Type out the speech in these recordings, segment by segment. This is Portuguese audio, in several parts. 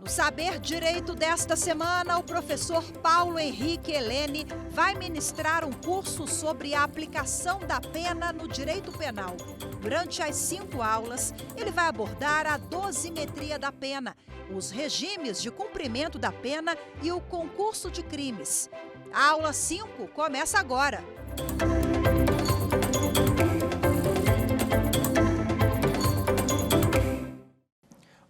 Saber Direito desta semana, o professor Paulo Henrique Helene vai ministrar um curso sobre a aplicação da pena no direito penal. Durante as 5 aulas, ele vai abordar a dosimetria da pena, os regimes de cumprimento da pena e o concurso de crimes. A aula 5 começa agora.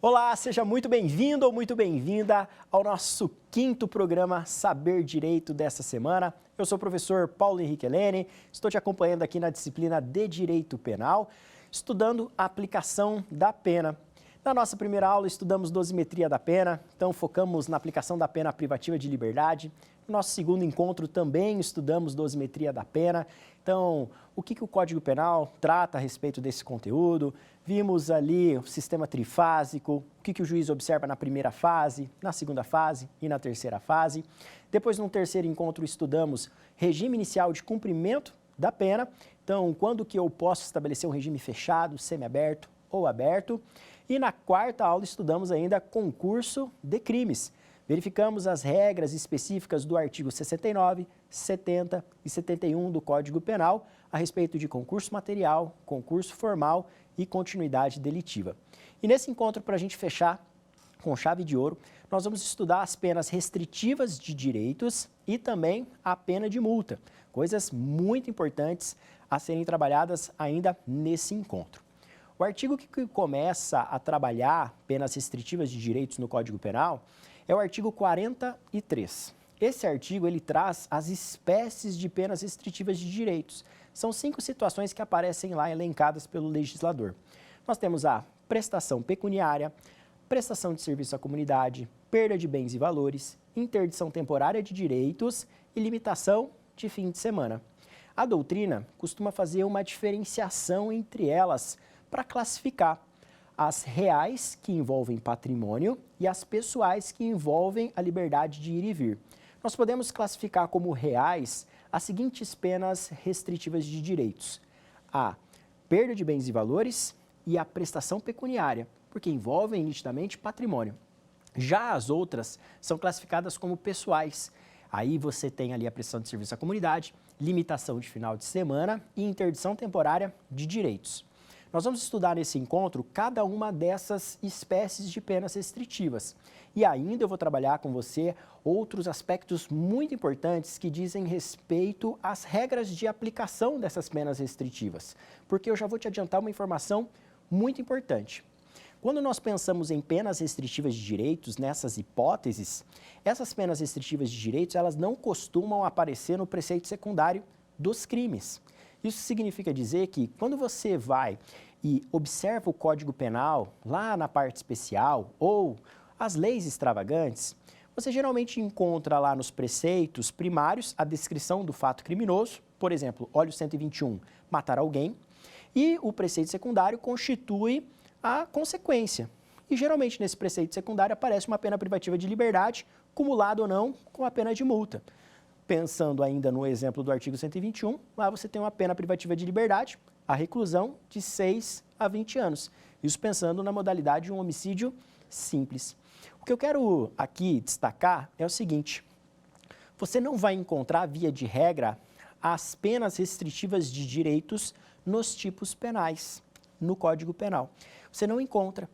Olá, seja muito bem-vindo ou muito bem-vinda ao nosso 5º programa Saber Direito dessa semana. Eu sou o professor Paulo Henrique Helene, estou te acompanhando aqui na disciplina de Direito Penal, estudando a aplicação da pena. Na nossa primeira aula, estudamos dosimetria da pena, então focamos na aplicação da pena privativa de liberdade. No nosso segundo encontro também estudamos dosimetria da pena. Então, o que o Código Penal trata a respeito desse conteúdo? Vimos ali o sistema trifásico, o que o juiz observa na primeira fase, na segunda fase e na terceira fase. Depois, num terceiro encontro, estudamos regime inicial de cumprimento da pena. Então, quando que eu posso estabelecer um regime fechado, semiaberto ou aberto? E na quarta aula, estudamos ainda concurso de crimes. Verificamos as regras específicas do artigo 69, 70 e 71 do Código Penal a respeito de concurso material, concurso formal e continuidade delitiva. E nesse encontro, para a gente fechar com chave de ouro, nós vamos estudar as penas restritivas de direitos e também a pena de multa, coisas muito importantes a serem trabalhadas ainda nesse encontro. O artigo que começa a trabalhar penas restritivas de direitos no Código Penal é o artigo 43. Esse artigo ele traz as espécies de penas restritivas de direitos. São 5 situações que aparecem lá elencadas pelo legislador. Nós temos a prestação pecuniária, prestação de serviço à comunidade, perda de bens e valores, interdição temporária de direitos e limitação de fim de semana. A doutrina costuma fazer uma diferenciação entre elas para classificar as reais, que envolvem patrimônio, e as pessoais, que envolvem a liberdade de ir e vir. Nós podemos classificar como reais as seguintes penas restritivas de direitos: a perda de bens e valores e a prestação pecuniária, porque envolvem nitidamente patrimônio. Já as outras são classificadas como pessoais. Aí você tem ali a prestação de serviço à comunidade, limitação de final de semana e interdição temporária de direitos. Nós vamos estudar nesse encontro cada uma dessas espécies de penas restritivas. E ainda eu vou trabalhar com você outros aspectos muito importantes que dizem respeito às regras de aplicação dessas penas restritivas. Porque eu já vou te adiantar uma informação muito importante. Quando nós pensamos em penas restritivas de direitos, nessas hipóteses, essas penas restritivas de direitos, elas não costumam aparecer no preceito secundário dos crimes. Isso significa dizer que quando você vai e observa o Código Penal lá na parte especial ou as leis extravagantes, você geralmente encontra lá nos preceitos primários a descrição do fato criminoso, por exemplo, óleo 121, matar alguém, e o preceito secundário constitui a consequência. E geralmente nesse preceito secundário aparece uma pena privativa de liberdade, cumulada ou não com a pena de multa. Pensando ainda no exemplo do artigo 121, lá você tem uma pena privativa de liberdade, a reclusão de 6 a 20 anos. Isso pensando na modalidade de um homicídio simples. O que eu quero aqui destacar é o seguinte: você não vai encontrar, via de regra, as penas restritivas de direitos nos tipos penais, no Código Penal. Você não encontra.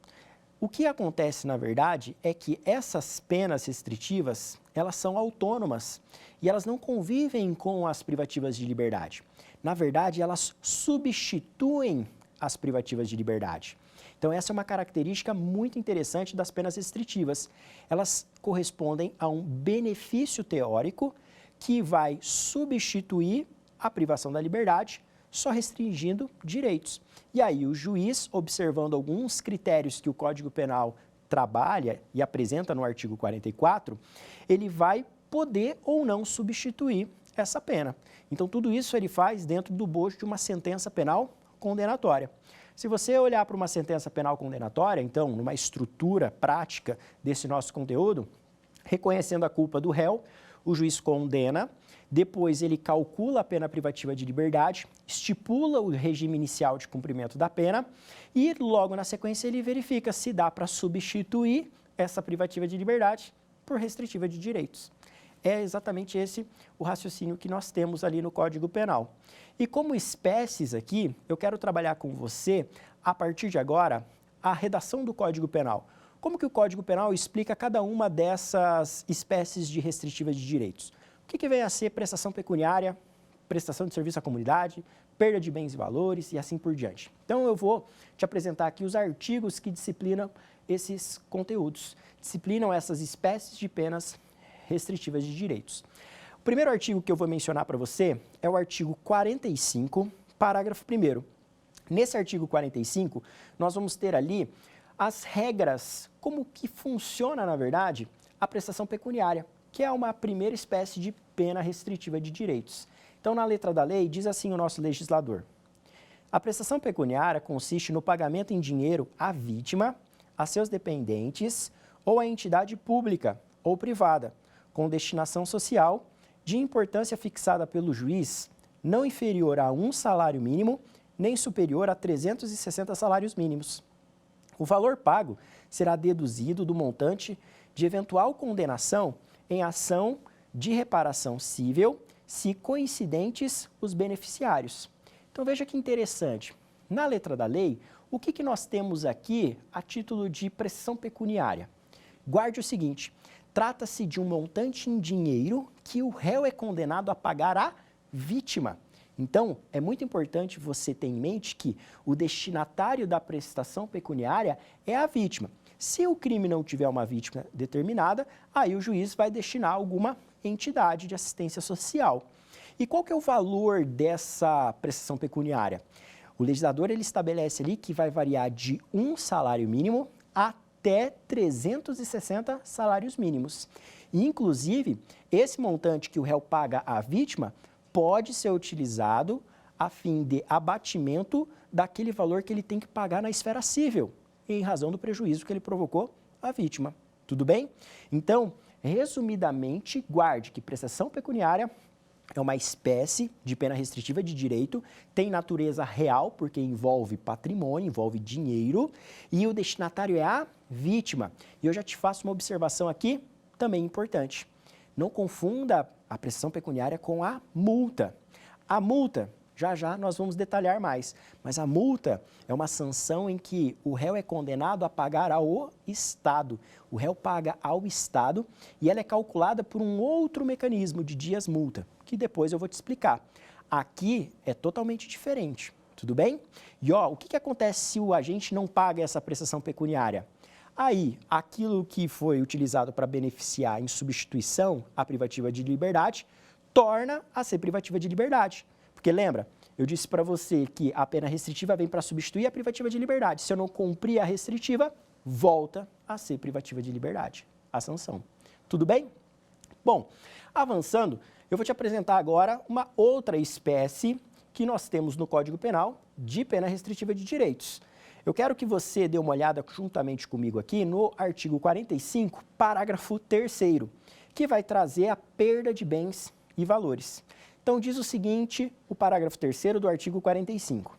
O que acontece, na verdade, é que essas penas restritivas, elas são autônomas e elas não convivem com as privativas de liberdade. Na verdade, elas substituem as privativas de liberdade. Então, essa é uma característica muito interessante das penas restritivas. Elas correspondem a um benefício teórico que vai substituir a privação da liberdade, só restringindo direitos. E aí o juiz, observando alguns critérios que o Código Penal trabalha e apresenta no artigo 44, ele vai poder ou não substituir essa pena. Então tudo isso ele faz dentro do bojo de uma sentença penal condenatória. Se você olhar para uma sentença penal condenatória, então, numa estrutura prática desse nosso conteúdo, reconhecendo a culpa do réu, o juiz condena, depois ele calcula a pena privativa de liberdade, estipula o regime inicial de cumprimento da pena e logo na sequência ele verifica se dá para substituir essa privativa de liberdade por restritiva de direitos. É exatamente esse o raciocínio que nós temos ali no Código Penal. E como espécies aqui, eu quero trabalhar com você, a partir de agora, a redação do Código Penal. Como que o Código Penal explica cada uma dessas espécies de restritivas de direitos? O que vem a ser prestação pecuniária, prestação de serviço à comunidade, perda de bens e valores e assim por diante. Então, eu vou te apresentar aqui os artigos que disciplinam esses conteúdos, disciplinam essas espécies de penas restritivas de direitos. O primeiro artigo que eu vou mencionar para você é o artigo 45, parágrafo 1º. Nesse artigo 45, nós vamos ter ali as regras, como que funciona, na verdade, a prestação pecuniária, que é uma primeira espécie de pena restritiva de direitos. Então, na letra da lei, diz assim o nosso legislador: a prestação pecuniária consiste no pagamento em dinheiro à vítima, a seus dependentes ou à entidade pública ou privada, com destinação social, de importância fixada pelo juiz, não inferior a 1 salário mínimo, nem superior a 360 salários mínimos. O valor pago será deduzido do montante de eventual condenação em ação de reparação cível, se coincidentes os beneficiários. Então, veja que interessante. Na letra da lei, o que nós temos aqui a título de prestação pecuniária? Guarde o seguinte: trata-se de um montante em dinheiro que o réu é condenado a pagar à vítima. Então, é muito importante você ter em mente que o destinatário da prestação pecuniária é a vítima. Se o crime não tiver uma vítima determinada, aí o juiz vai destinar alguma entidade de assistência social. E qual que é o valor dessa prestação pecuniária? O legislador ele estabelece ali que vai variar de 1 salário mínimo até 360 salários mínimos. E, inclusive, esse montante que o réu paga à vítima pode ser utilizado a fim de abatimento daquele valor que ele tem que pagar na esfera cível, em razão do prejuízo que ele provocou à vítima. Tudo bem? Então, resumidamente, guarde que prestação pecuniária é uma espécie de pena restritiva de direito, tem natureza real, porque envolve patrimônio, envolve dinheiro, e o destinatário é a vítima. E eu já te faço uma observação aqui, também importante. Não confunda a prestação pecuniária com a multa. A multa, já nós vamos detalhar mais, mas a multa é uma sanção em que o réu é condenado a pagar ao Estado. O réu paga ao Estado e ela é calculada por um outro mecanismo de dias-multa, que depois eu vou te explicar. Aqui é totalmente diferente, tudo bem? E o que acontece se o agente não paga essa prestação pecuniária? Aí, aquilo que foi utilizado para beneficiar em substituição à privativa de liberdade, torna a ser privativa de liberdade. Porque lembra, eu disse para você que a pena restritiva vem para substituir a privativa de liberdade. Se eu não cumprir a restritiva, volta a ser privativa de liberdade, a sanção. Tudo bem? Bom, avançando, eu vou te apresentar agora uma outra espécie que nós temos no Código Penal de pena restritiva de direitos. Eu quero que você dê uma olhada juntamente comigo aqui no artigo 45, parágrafo 3º, que vai trazer a perda de bens e valores. Então, diz o seguinte, o parágrafo 3º do artigo 45.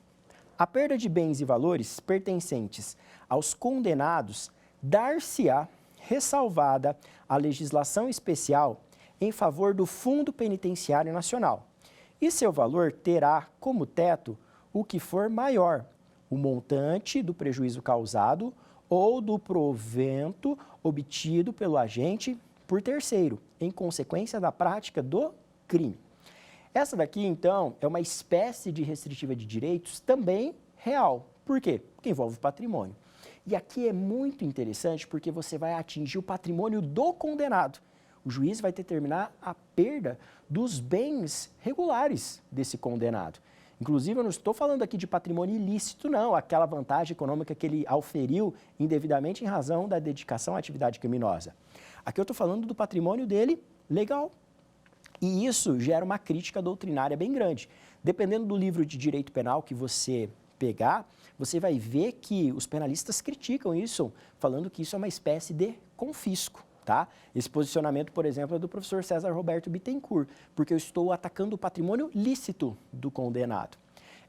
A perda de bens e valores pertencentes aos condenados dar-se-á ressalvada a legislação especial em favor do Fundo Penitenciário Nacional, e seu valor terá como teto o que for maior, o montante do prejuízo causado ou do provento obtido pelo agente por terceiro, em consequência da prática do crime. Essa daqui, então, é uma espécie de restritiva de direitos também real. Por quê? Porque envolve patrimônio. E aqui é muito interessante porque você vai atingir o patrimônio do condenado. O juiz vai determinar a perda dos bens regulares desse condenado. Inclusive, eu não estou falando aqui de patrimônio ilícito, não, aquela vantagem econômica que ele auferiu indevidamente em razão da dedicação à atividade criminosa. Aqui eu estou falando do patrimônio dele legal. E isso gera uma crítica doutrinária bem grande. Dependendo do livro de direito penal que você pegar, você vai ver que os penalistas criticam isso, falando que isso é uma espécie de confisco. Tá? Esse posicionamento, por exemplo, é do professor César Roberto Bittencourt, porque eu estou atacando o patrimônio lícito do condenado.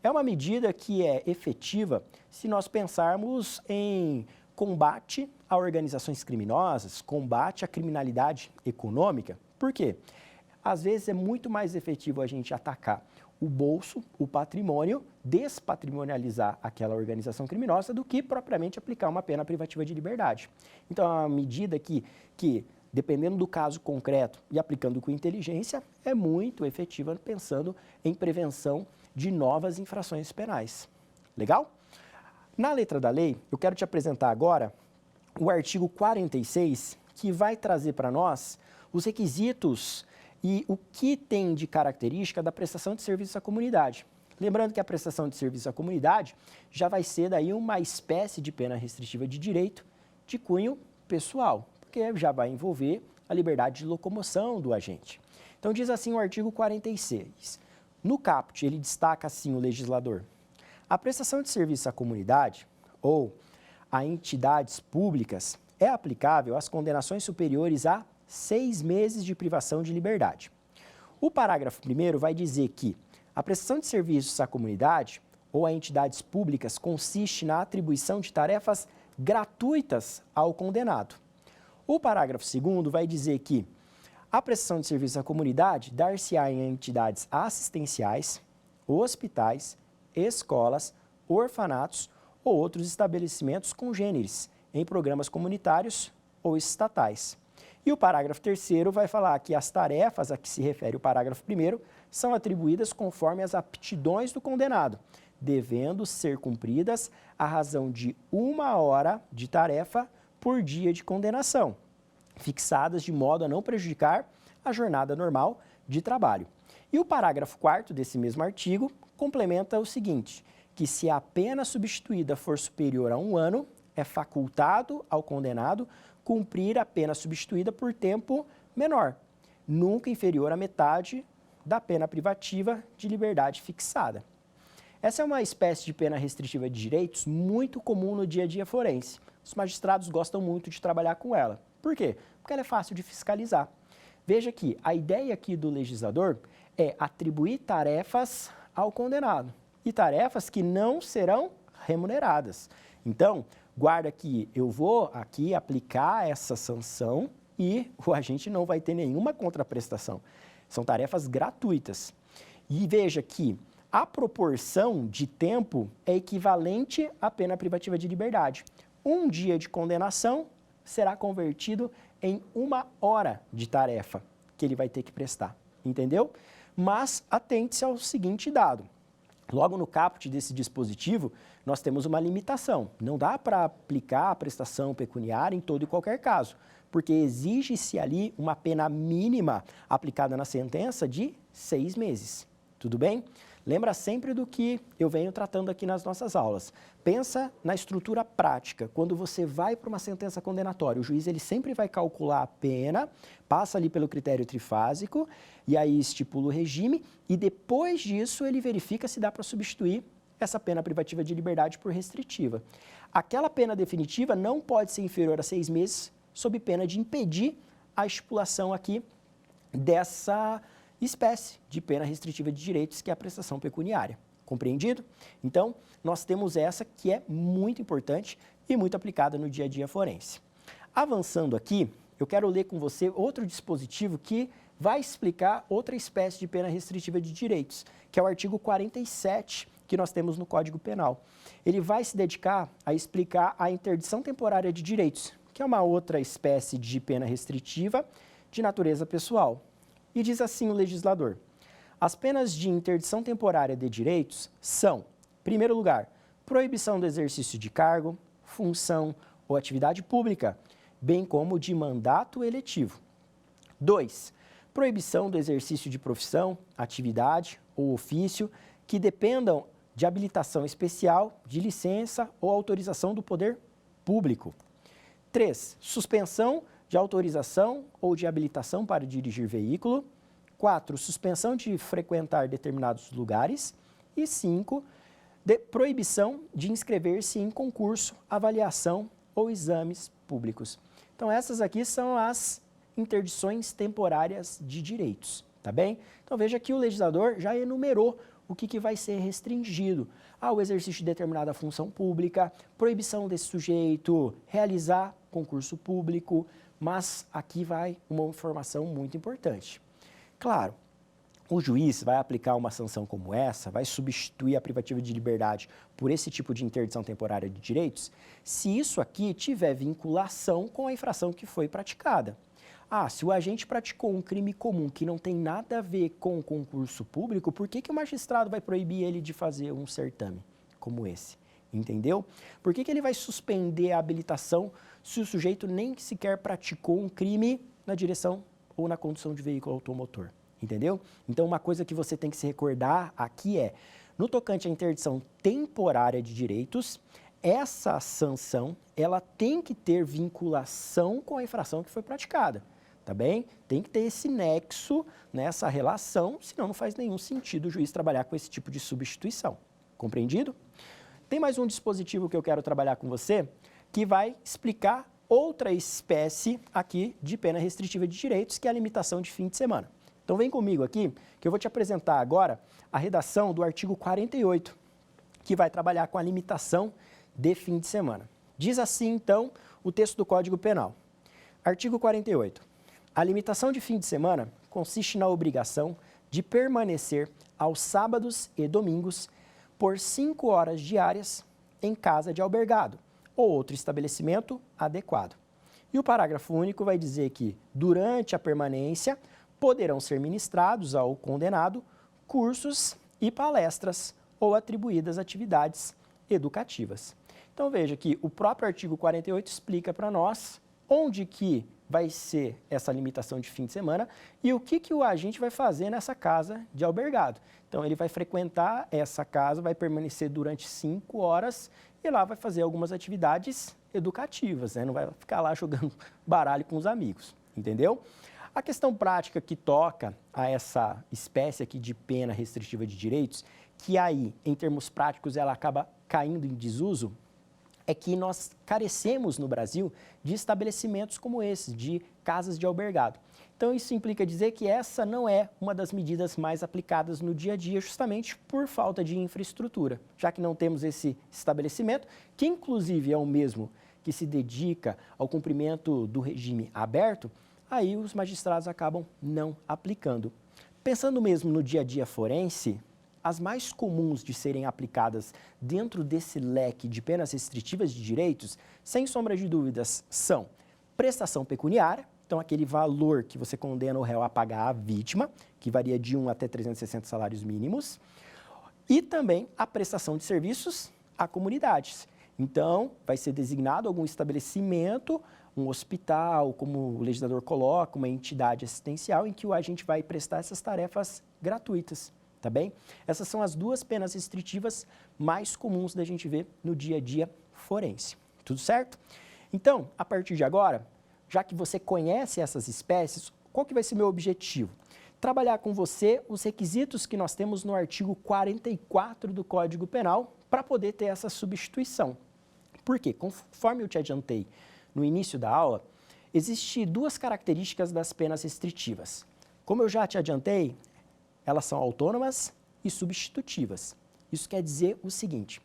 É uma medida que é efetiva se nós pensarmos em combate a organizações criminosas, combate a criminalidade econômica. Por quê? Às vezes é muito mais efetivo a gente atacar o bolso, o patrimônio, despatrimonializar aquela organização criminosa do que propriamente aplicar uma pena privativa de liberdade. Então, é uma medida que dependendo do caso concreto e aplicando com inteligência, é muito efetiva pensando em prevenção de novas infrações penais. Legal? Na letra da lei, eu quero te apresentar agora o artigo 46, que vai trazer para nós os requisitos e o que tem de característica da prestação de serviço à comunidade. Lembrando que a prestação de serviço à comunidade já vai ser daí uma espécie de pena restritiva de direito de cunho pessoal, porque já vai envolver a liberdade de locomoção do agente. Então diz assim o artigo 46. No caput, ele destaca assim o legislador: a prestação de serviço à comunidade ou a entidades públicas é aplicável às condenações superiores a 6 meses de privação de liberdade. O parágrafo 1º vai dizer que a prestação de serviços à comunidade ou a entidades públicas consiste na atribuição de tarefas gratuitas ao condenado. O parágrafo 2º vai dizer que a prestação de serviços à comunidade dar-se-á em entidades assistenciais, hospitais, escolas, orfanatos ou outros estabelecimentos congêneres em programas comunitários ou estatais. E o parágrafo 3º vai falar que as tarefas a que se refere o parágrafo 1º são atribuídas conforme as aptidões do condenado, devendo ser cumpridas à razão de 1 hora de tarefa por dia de condenação, fixadas de modo a não prejudicar a jornada normal de trabalho. E o parágrafo 4º desse mesmo artigo complementa o seguinte, que se a pena substituída for superior a 1 ano, é facultado ao condenado cumprir a pena substituída por tempo menor, nunca inferior à metade da pena privativa de liberdade fixada. Essa é uma espécie de pena restritiva de direitos muito comum no dia a dia forense. Os magistrados gostam muito de trabalhar com ela. Por quê? Porque ela é fácil de fiscalizar. Veja que a ideia aqui do legislador é atribuir tarefas ao condenado e tarefas que não serão remuneradas. Então, guarda que eu vou aqui aplicar essa sanção e o agente não vai ter nenhuma contraprestação. São tarefas gratuitas. E veja que a proporção de tempo é equivalente à pena privativa de liberdade. 1 dia de condenação será convertido em 1 hora de tarefa que ele vai ter que prestar, entendeu? Mas atente-se ao seguinte dado. Logo no caput desse dispositivo, nós temos uma limitação. Não dá para aplicar a prestação pecuniária em todo e qualquer caso, porque exige-se ali uma pena mínima aplicada na sentença de 6 meses. Tudo bem? Lembra sempre do que eu venho tratando aqui nas nossas aulas. Pensa na estrutura prática. Quando você vai para uma sentença condenatória, o juiz ele sempre vai calcular a pena, passa ali pelo critério trifásico e aí estipula o regime e depois disso ele verifica se dá para substituir essa pena privativa de liberdade por restritiva. Aquela pena definitiva não pode ser inferior a 6 meses sob pena de impedir a estipulação aqui dessa espécie de pena restritiva de direitos, que é a prestação pecuniária. Compreendido? Então, nós temos essa que é muito importante e muito aplicada no dia a dia forense. Avançando aqui, eu quero ler com você outro dispositivo que vai explicar outra espécie de pena restritiva de direitos, que é o artigo 47, que nós temos no Código Penal. Ele vai se dedicar a explicar a interdição temporária de direitos, que é uma outra espécie de pena restritiva de natureza pessoal. E diz assim o legislador: as penas de interdição temporária de direitos são, em primeiro lugar, proibição do exercício de cargo, função ou atividade pública, bem como de mandato eletivo. 2. Proibição do exercício de profissão, atividade ou ofício que dependam de habilitação especial, de licença ou autorização do poder público. 3. Suspensão de autorização ou de habilitação para dirigir veículo. 4. Suspensão de frequentar determinados lugares. E 5. Proibição de inscrever-se em concurso, avaliação ou exames públicos. Então, essas aqui são as interdições temporárias de direitos, tá bem? Então, veja que o legislador já enumerou o que vai ser restringido. O exercício de determinada função pública, proibição desse sujeito realizar concurso público, mas aqui vai uma informação muito importante. Claro, o juiz vai aplicar uma sanção como essa, vai substituir a privativa de liberdade por esse tipo de interdição temporária de direitos, se isso aqui tiver vinculação com a infração que foi praticada. Se o agente praticou um crime comum que não tem nada a ver com o concurso público, por que o magistrado vai proibir ele de fazer um certame como esse? Entendeu? Por que ele vai suspender a habilitação se o sujeito nem sequer praticou um crime na direção ou na condução de veículo automotor? Entendeu? Então, uma coisa que você tem que se recordar aqui é, no tocante à interdição temporária de direitos, essa sanção, ela tem que ter vinculação com a infração que foi praticada, tá bem? Tem que ter esse nexo, nessa relação, senão não faz nenhum sentido o juiz trabalhar com esse tipo de substituição. Compreendido? Tem mais um dispositivo que eu quero trabalhar com você, que vai explicar outra espécie aqui de pena restritiva de direitos, que é a limitação de fim de semana. Então vem comigo aqui, que eu vou te apresentar agora a redação do artigo 48, que vai trabalhar com a limitação de fim de semana. Diz assim, então, o texto do Código Penal. Artigo 48. A limitação de fim de semana consiste na obrigação de permanecer aos sábados e domingos por 5 horas diárias em casa de albergado ou outro estabelecimento adequado. E o parágrafo único vai dizer que, durante a permanência, poderão ser ministrados ao condenado cursos e palestras ou atribuídas atividades educativas. Então veja que o próprio artigo 48 explica para nós onde que vai ser essa limitação de fim de semana e o que o agente vai fazer nessa casa de albergado. Então ele vai frequentar essa casa, vai permanecer durante 5 horas e lá vai fazer algumas atividades educativas, né? Não vai ficar lá jogando baralho com os amigos, entendeu? A questão prática que toca a essa espécie aqui de pena restritiva de direitos, que aí, em termos práticos, ela acaba caindo em desuso, é que nós carecemos no Brasil de estabelecimentos como esse, de casas de albergado. Então, isso implica dizer que essa não é uma das medidas mais aplicadas no dia a dia, justamente por falta de infraestrutura, já que não temos esse estabelecimento, que inclusive é o mesmo que se dedica ao cumprimento do regime aberto, aí os magistrados acabam não aplicando. Pensando mesmo no dia a dia forense, as mais comuns de serem aplicadas dentro desse leque de penas restritivas de direitos, sem sombra de dúvidas, são prestação pecuniária, então aquele valor que você condena o réu a pagar à vítima, que varia de 1 até 360 salários mínimos, e também a prestação de serviços a comunidades. Então, vai ser designado algum estabelecimento, um hospital, como o legislador coloca, uma entidade assistencial em que o agente vai prestar essas tarefas gratuitas, tá bem? Essas são as duas penas restritivas mais comuns da gente ver no dia a dia forense. Tudo certo? Então, a partir de agora, já que você conhece essas espécies, qual que vai ser meu objetivo? Trabalhar com você os requisitos que nós temos no artigo 44 do Código Penal para poder ter essa substituição. Por quê? Conforme eu te adiantei no início da aula, existem duas características das penas restritivas. Como eu já te adiantei, elas são autônomas e substitutivas. Isso quer dizer o seguinte: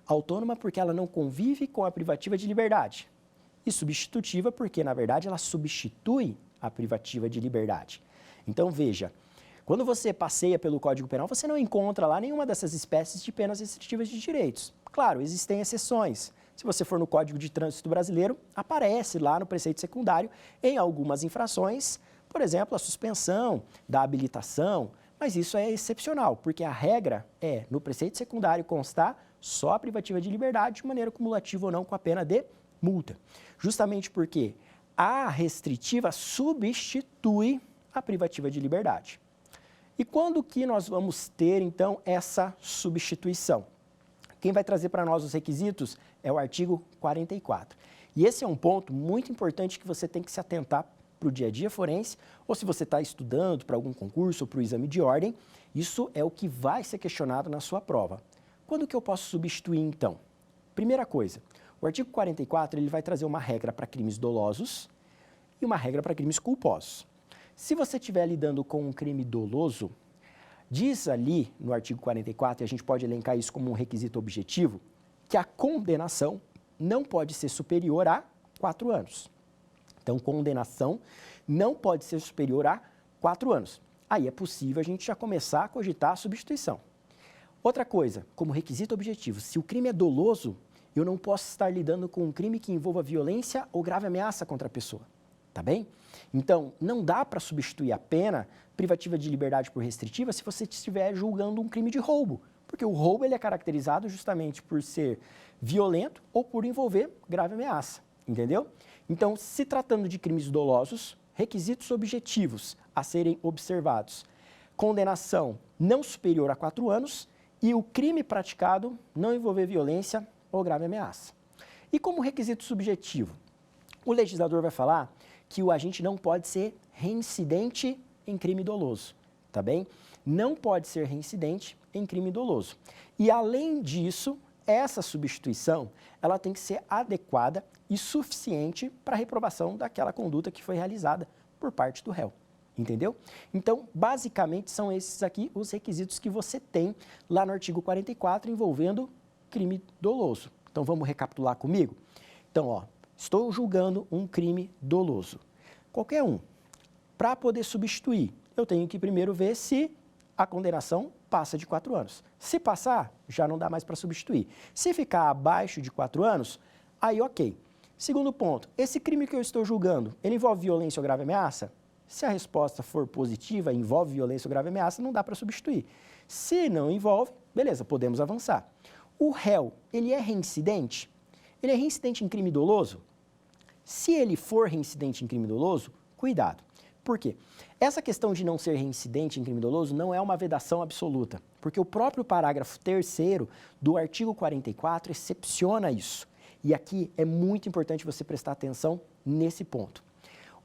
autônoma porque ela não convive com a privativa de liberdade, e substitutiva porque, na verdade, ela substitui a privativa de liberdade. Então, veja, quando você passeia pelo Código Penal, você não encontra lá nenhuma dessas espécies de penas restritivas de direitos. Claro, existem exceções. Se você for no Código de Trânsito Brasileiro, aparece lá no preceito secundário em algumas infrações, por exemplo, a suspensão da habilitação, mas isso é excepcional, porque a regra é, no preceito secundário, constar só a privativa de liberdade, de maneira cumulativa ou não, com a pena de multa. Justamente porque a restritiva substitui a privativa de liberdade. E quando que nós vamos ter, então, essa substituição? Quem vai trazer para nós os requisitos é o artigo 44. E esse é um ponto muito importante que você tem que se atentar para o dia a dia forense, ou se você está estudando para algum concurso ou para o exame de ordem, isso é o que vai ser questionado na sua prova. Quando que eu posso substituir, então? Primeira coisa, o artigo 44 ele vai trazer uma regra para crimes dolosos e uma regra para crimes culposos. Se você estiver lidando com um crime doloso, Diz ali no artigo 44, e a gente pode elencar isso como um requisito objetivo, que a condenação não pode ser superior a 4 anos. Então, condenação não pode ser superior a 4 anos. Aí é possível a gente já começar a cogitar a substituição. Outra coisa, como requisito objetivo, se o crime é doloso, eu não posso estar lidando com um crime que envolva violência ou grave ameaça contra a pessoa, tá bem? Então, não dá para substituir a pena privativa de liberdade por restritiva se você estiver julgando um crime de roubo, porque o roubo ele é caracterizado justamente por ser violento ou por envolver grave ameaça, entendeu? Então, se tratando de crimes dolosos, requisitos objetivos a serem observados: condenação não superior a 4 anos e o crime praticado não envolver violência ou grave ameaça. E como requisito subjetivo, o legislador vai falar que o agente não pode ser reincidente em crime doloso, tá bem? Não pode ser reincidente em crime doloso. E além disso, essa substituição, ela tem que ser adequada e suficiente para a reprovação daquela conduta que foi realizada por parte do réu, entendeu? Então, basicamente, são esses aqui os requisitos que você tem lá no artigo 44 envolvendo crime doloso. Então, vamos recapitular comigo? Então, ó, estou julgando um crime doloso, qualquer um. Para poder substituir, eu tenho que primeiro ver se a condenação passa de 4 anos. Se passar, já não dá mais para substituir. Se ficar abaixo de 4 anos, aí ok. Segundo ponto, esse crime que eu estou julgando, ele envolve violência ou grave ameaça? Se a resposta for positiva, envolve violência ou grave ameaça, não dá para substituir. Se não envolve, beleza, podemos avançar. O réu, ele é reincidente? Ele é reincidente em crime doloso? Se ele for reincidente em crime doloso, cuidado. Por quê? Essa questão de não ser reincidente em crime doloso não é uma vedação absoluta, porque o próprio parágrafo 3º do artigo 44 excepciona isso. E aqui é muito importante você prestar atenção nesse ponto.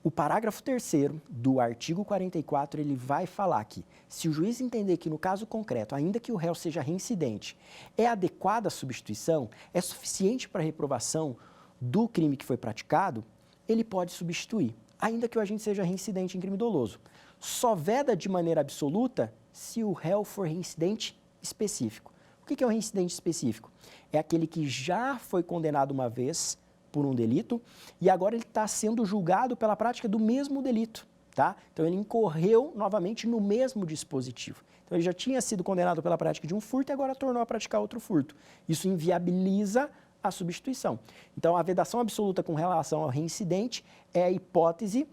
O parágrafo 3º do artigo 44, ele vai falar que se o juiz entender que no caso concreto, ainda que o réu seja reincidente, é adequada a substituição, é suficiente para a reprovação do crime que foi praticado, ele pode substituir, ainda que o agente seja reincidente em crime doloso. Só veda de maneira absoluta se o réu for reincidente específico. O que é um reincidente específico? É aquele que já foi condenado uma vez por um delito e agora ele está sendo julgado pela prática do mesmo delito, tá? Então ele incorreu novamente no mesmo dispositivo. Então ele já tinha sido condenado pela prática de um furto e agora tornou a praticar outro furto. Isso inviabiliza a substituição. Então a vedação absoluta com relação ao reincidente é a hipótese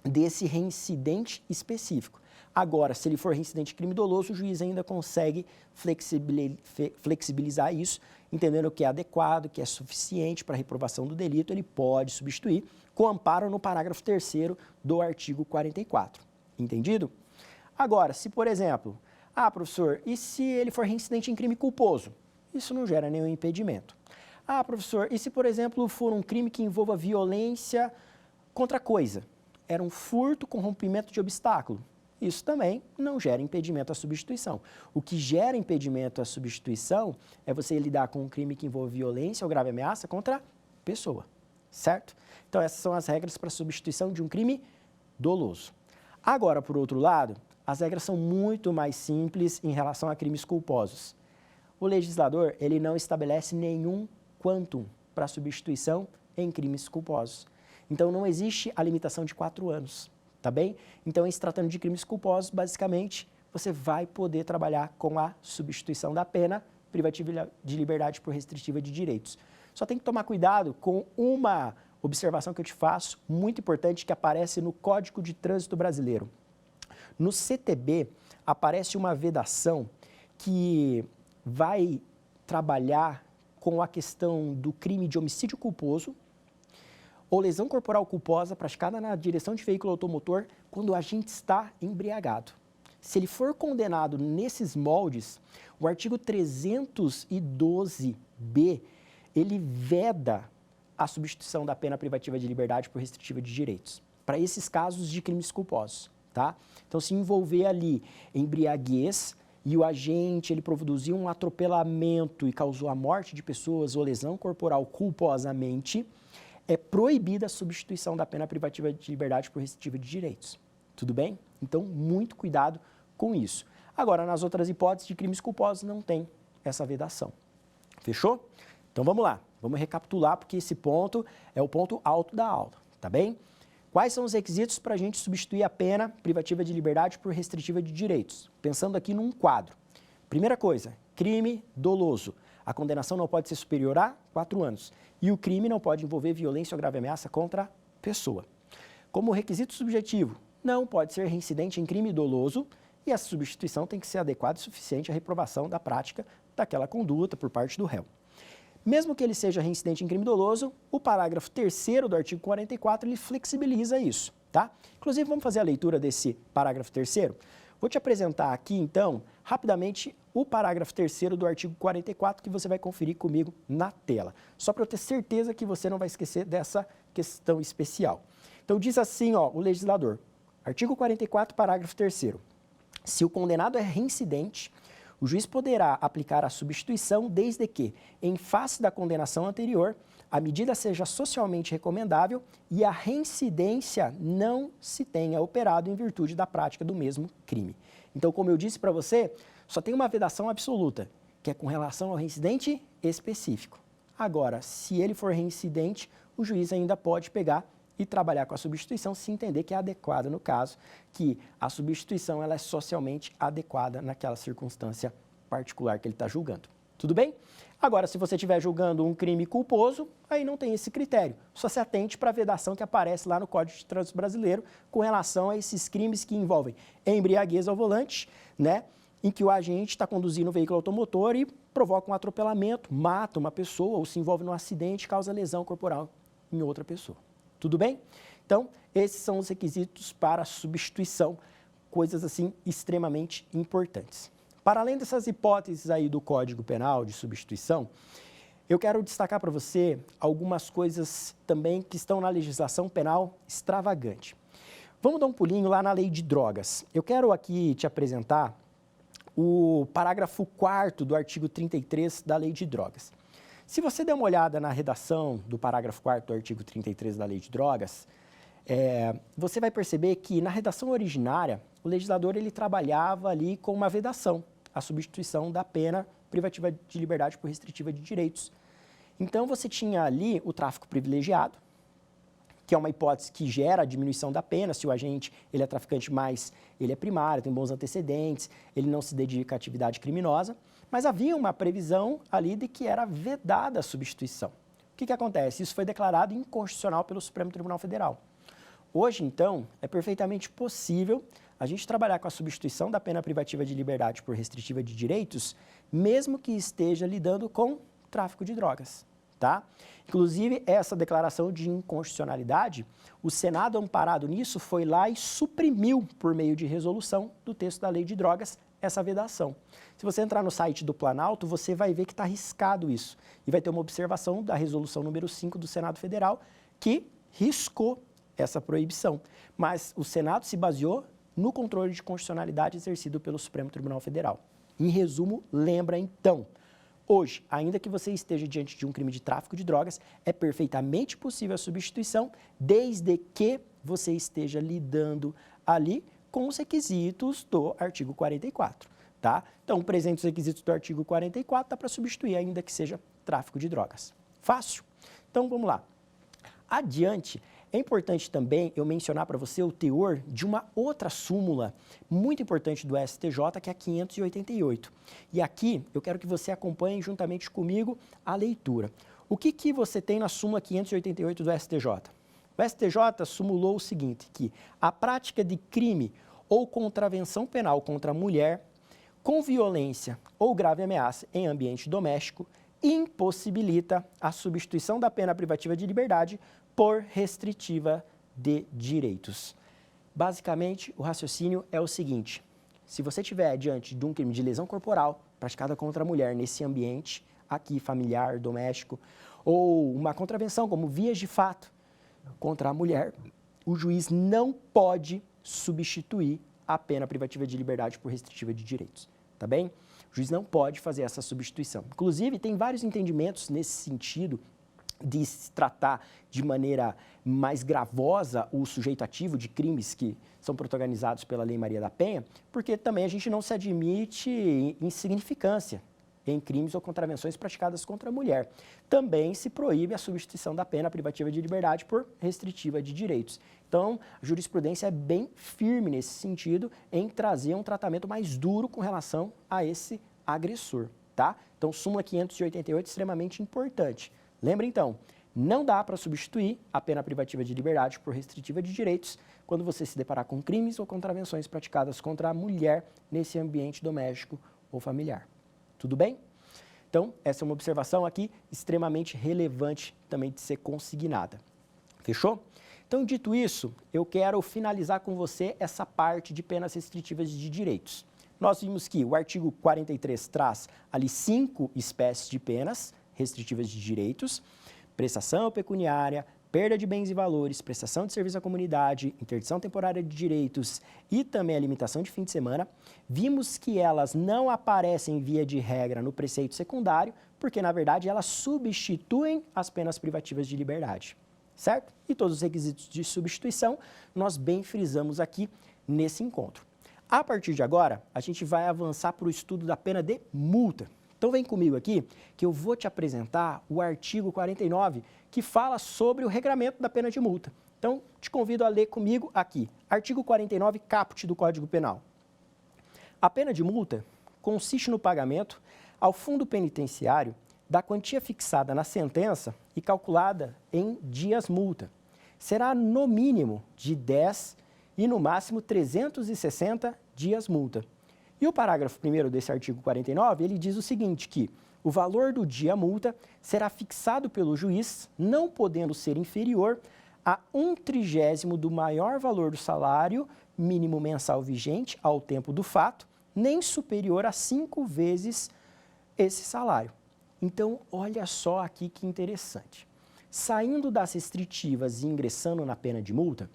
desse reincidente específico. Agora, se ele for reincidente de crime doloso, o juiz ainda consegue flexibilizar isso, entendendo que é adequado, que é suficiente para a reprovação do delito, ele pode substituir com amparo no parágrafo 3º do artigo 44. Entendido? Agora, se por exemplo, professor, e se ele for reincidente em crime culposo? Isso não gera nenhum impedimento. Professor, e se por exemplo for um crime que envolva violência contra a coisa? Era um furto com rompimento de obstáculo? Isso também não gera impedimento à substituição. O que gera impedimento à substituição é você lidar com um crime que envolve violência ou grave ameaça contra a pessoa, certo? Então, essas são as regras para a substituição de um crime doloso. Agora, por outro lado, as regras são muito mais simples em relação a crimes culposos. O legislador, ele não estabelece nenhum quantum para a substituição em crimes culposos. Então, não existe a limitação de 4 anos. Tá bem? Então, em se tratando de crimes culposos, basicamente, você vai poder trabalhar com a substituição da pena privativa de liberdade por restritiva de direitos. Só tem que tomar cuidado com uma observação que eu te faço, muito importante, que aparece no Código de Trânsito Brasileiro. No CTB, aparece uma vedação que vai trabalhar com a questão do crime de homicídio culposo, ou lesão corporal culposa praticada na direção de veículo automotor quando o agente está embriagado. Se ele for condenado nesses moldes, o artigo 312-B, ele veda a substituição da pena privativa de liberdade por restritiva de direitos, para esses casos de crimes culposos, tá? Então, se envolver ali embriaguez e o agente, ele produziu um atropelamento e causou a morte de pessoas ou lesão corporal culposamente, é proibida a substituição da pena privativa de liberdade por restritiva de direitos. Tudo bem? Então, muito cuidado com isso. Agora, nas outras hipóteses de crimes culposos, não tem essa vedação. Fechou? Então vamos lá, vamos recapitular, porque esse ponto é o ponto alto da aula, tá bem? Quais são os requisitos para a gente substituir a pena privativa de liberdade por restritiva de direitos? Pensando aqui num quadro. Primeira coisa, crime doloso. A condenação não pode ser superior a 4 anos. E o crime não pode envolver violência ou grave ameaça contra a pessoa. Como requisito subjetivo, não pode ser reincidente em crime doloso e essa substituição tem que ser adequada e suficiente à reprovação da prática daquela conduta por parte do réu. Mesmo que ele seja reincidente em crime doloso, o parágrafo 3º do artigo 44, ele flexibiliza isso, tá? Inclusive, vamos fazer a leitura desse parágrafo 3º? Vou te apresentar aqui, então, rapidamente, o parágrafo 3º do artigo 44, que você vai conferir comigo na tela. Só para eu ter certeza que você não vai esquecer dessa questão especial. Então, diz assim, ó, o legislador, artigo 44, parágrafo 3º. Se o condenado é reincidente, o juiz poderá aplicar a substituição desde que, em face da condenação anterior, a medida seja socialmente recomendável e a reincidência não se tenha operado em virtude da prática do mesmo crime. Então, como eu disse para você, só tem uma vedação absoluta, que é com relação ao reincidente específico. Agora, se ele for reincidente, o juiz ainda pode pegar e trabalhar com a substituição se entender que é adequada no caso, que a substituição ela é socialmente adequada naquela circunstância particular que ele está julgando. Tudo bem? Agora, se você estiver julgando um crime culposo, aí não tem esse critério. Só se atente para a vedação que aparece lá no Código de Trânsito Brasileiro com relação a esses crimes que envolvem embriaguez ao volante, né? Em que o agente está conduzindo um veículo automotor e provoca um atropelamento, mata uma pessoa ou se envolve num acidente e causa lesão corporal em outra pessoa. Tudo bem? Então, esses são os requisitos para a substituição, coisas assim extremamente importantes. Para além dessas hipóteses aí do Código Penal de substituição, eu quero destacar para você algumas coisas também que estão na legislação penal extravagante. Vamos dar um pulinho lá na lei de drogas. Eu quero aqui te apresentar o parágrafo 4º do artigo 33 da lei de drogas. Se você der uma olhada na redação do parágrafo 4º do artigo 33 da lei de drogas, você vai perceber que na redação originária, o legislador ele trabalhava ali com uma vedação, a substituição da pena privativa de liberdade por restritiva de direitos. Então, você tinha ali o tráfico privilegiado, que é uma hipótese que gera a diminuição da pena, se o agente ele é traficante, mas ele é primário, tem bons antecedentes, ele não se dedica à atividade criminosa, mas havia uma previsão ali de que era vedada a substituição. O que acontece? Isso foi declarado inconstitucional pelo Supremo Tribunal Federal. Hoje, então, é perfeitamente possível a gente trabalhar com a substituição da pena privativa de liberdade por restritiva de direitos, mesmo que esteja lidando com tráfico de drogas, tá? Inclusive, essa declaração de inconstitucionalidade, o Senado, amparado nisso, foi lá e suprimiu, por meio de resolução do texto da lei de drogas, essa vedação. Se você entrar no site do Planalto, você vai ver que está riscado isso. E vai ter uma observação da resolução número 5 do Senado Federal, que riscou essa proibição. Mas o Senado se baseou no controle de constitucionalidade exercido pelo Supremo Tribunal Federal. Em resumo, lembra então, hoje, ainda que você esteja diante de um crime de tráfico de drogas, é perfeitamente possível a substituição, desde que você esteja lidando ali com os requisitos do artigo 44, tá? Então, presente os requisitos do artigo 44, dá para substituir, ainda que seja tráfico de drogas. Fácil? Então, vamos lá. Adiante, é importante também eu mencionar para você o teor de uma outra súmula muito importante do STJ, que é a 588. E aqui eu quero que você acompanhe juntamente comigo a leitura. O que você tem na súmula 588 do STJ? O STJ sumulou o seguinte, que a prática de crime ou contravenção penal contra a mulher com violência ou grave ameaça em ambiente doméstico impossibilita a substituição da pena privativa de liberdade por restritiva de direitos. Basicamente, o raciocínio é o seguinte: se você estiver diante de um crime de lesão corporal praticada contra a mulher nesse ambiente aqui familiar, doméstico, ou uma contravenção como vias de fato contra a mulher, o juiz não pode substituir a pena privativa de liberdade por restritiva de direitos, tá bem? O juiz não pode fazer essa substituição. Inclusive, tem vários entendimentos nesse sentido de se tratar de maneira mais gravosa o sujeito ativo de crimes que são protagonizados pela Lei Maria da Penha, porque também a gente não se admite insignificância em crimes ou contravenções praticadas contra a mulher. Também se proíbe a substituição da pena privativa de liberdade por restritiva de direitos. Então, a jurisprudência é bem firme nesse sentido em trazer um tratamento mais duro com relação a esse agressor, tá? Então, súmula 588 é extremamente importante. Lembra, então, não dá para substituir a pena privativa de liberdade por restritiva de direitos quando você se deparar com crimes ou contravenções praticadas contra a mulher nesse ambiente doméstico ou familiar. Tudo bem? Então, essa é uma observação aqui extremamente relevante também de ser consignada. Fechou? Então, dito isso, eu quero finalizar com você essa parte de penas restritivas de direitos. Nós vimos que o artigo 43 traz ali 5 espécies de penas restritivas de direitos: prestação pecuniária, perda de bens e valores, prestação de serviço à comunidade, interdição temporária de direitos e também a limitação de fim de semana. Vimos que elas não aparecem via de regra no preceito secundário, porque, na verdade, elas substituem as penas privativas de liberdade, certo? E todos os requisitos de substituição nós bem frisamos aqui nesse encontro. A partir de agora, a gente vai avançar para o estudo da pena de multa. Então vem comigo aqui que eu vou te apresentar o artigo 49, que fala sobre o regramento da pena de multa. Então, te convido a ler comigo aqui. Artigo 49, caput do Código Penal. A pena de multa consiste no pagamento ao fundo penitenciário da quantia fixada na sentença e calculada em dias multa. Será no mínimo de 10 e no máximo 360 dias multa. E o parágrafo 1º desse artigo 49, ele diz o seguinte, que o valor do dia multa será fixado pelo juiz, não podendo ser inferior a 1/30 do maior valor do salário mínimo mensal vigente ao tempo do fato, nem superior a 5 vezes esse salário. Então, olha só aqui que interessante. Saindo das restritivas e ingressando na pena de multa,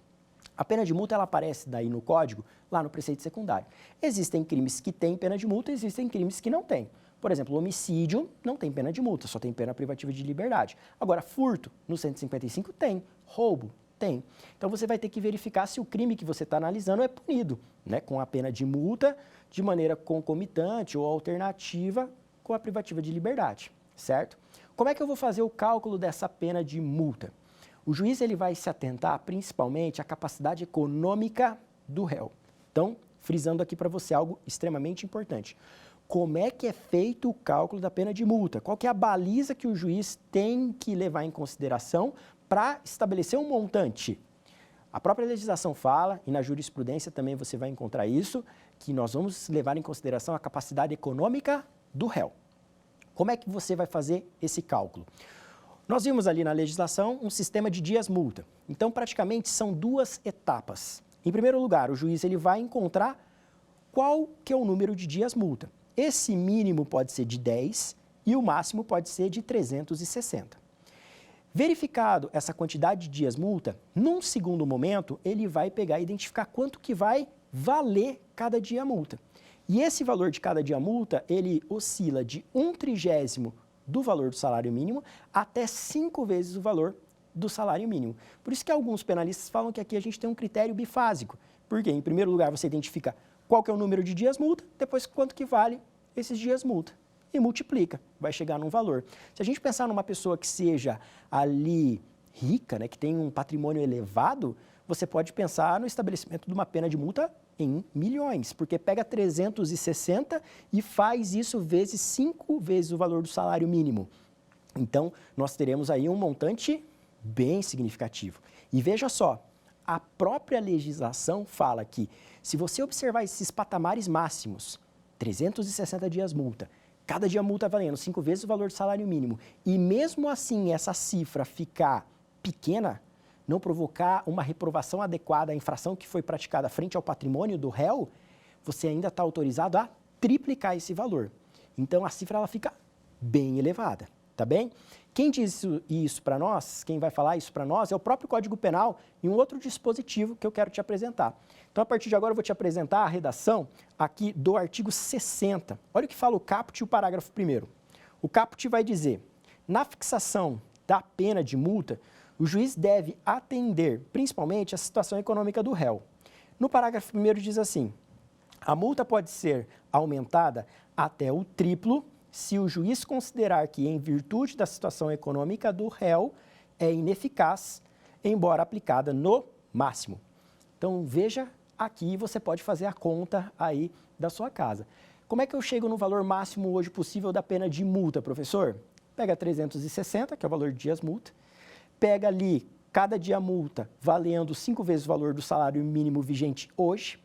a pena de multa ela aparece daí no código, lá no preceito secundário. Existem crimes que têm pena de multa, existem crimes que não têm. Por exemplo, homicídio não tem pena de multa, só tem pena privativa de liberdade. Agora, furto, no 155 tem, roubo tem. Então, você vai ter que verificar se o crime que você está analisando é punido, né, com a pena de multa de maneira concomitante ou alternativa com a privativa de liberdade, certo? Como é que eu vou fazer o cálculo dessa pena de multa? O juiz ele vai se atentar principalmente à capacidade econômica do réu. Então, frisando aqui para você algo extremamente importante. Como é que é feito o cálculo da pena de multa? Qual que é a baliza que o juiz tem que levar em consideração para estabelecer um montante? A própria legislação fala, e na jurisprudência também você vai encontrar isso, que nós vamos levar em consideração a capacidade econômica do réu. Como é que você vai fazer esse cálculo? Nós vimos ali na legislação um sistema de dias multa. Então, praticamente, são 2 etapas. Em primeiro lugar, o juiz ele vai encontrar qual que é o número de dias multa. Esse mínimo pode ser de 10 e o máximo pode ser de 360. Verificado essa quantidade de dias multa, num segundo momento, ele vai pegar e identificar quanto que vai valer cada dia multa. E esse valor de cada dia multa, ele oscila de 1/30 do valor do salário mínimo até 5 vezes o valor do salário mínimo. Por isso que alguns penalistas falam que aqui a gente tem um critério bifásico. Porque, em primeiro lugar, você identifica qual que é o número de dias multa, depois quanto que vale esses dias multa. E multiplica, vai chegar num valor. Se a gente pensar numa pessoa que seja ali rica, né, que tem um patrimônio elevado, você pode pensar no estabelecimento de uma pena de multa em milhões, porque pega 360 e faz isso vezes 5 vezes o valor do salário mínimo. Então, nós teremos aí um montante bem significativo. E veja só, a própria legislação fala que se você observar esses patamares máximos, 360 dias multa, cada dia multa valendo 5 vezes o valor do salário mínimo, e mesmo assim essa cifra ficar pequena, não provocar uma reprovação adequada à infração que foi praticada frente ao patrimônio do réu, você ainda está autorizado a triplicar esse valor. Então, a cifra ela fica bem elevada, tá bem? Quem diz isso para nós, quem vai falar isso para nós, é o próprio Código Penal e um outro dispositivo que eu quero te apresentar. Então, a partir de agora, eu vou te apresentar a redação aqui do artigo 60. Olha o que fala o caput e o parágrafo 1º. O caput vai dizer, na fixação da pena de multa, o juiz deve atender principalmente a situação econômica do réu. No parágrafo 1º diz assim: a multa pode ser aumentada até o triplo se o juiz considerar que, em virtude da situação econômica do réu, é ineficaz, embora aplicada no máximo. Então, veja aqui, você pode fazer a conta aí da sua casa. Como é que eu chego no valor máximo hoje possível da pena de multa, professor? Pega 360, que é o valor de dias multa, pega ali cada dia multa valendo 5 vezes o valor do salário mínimo vigente hoje.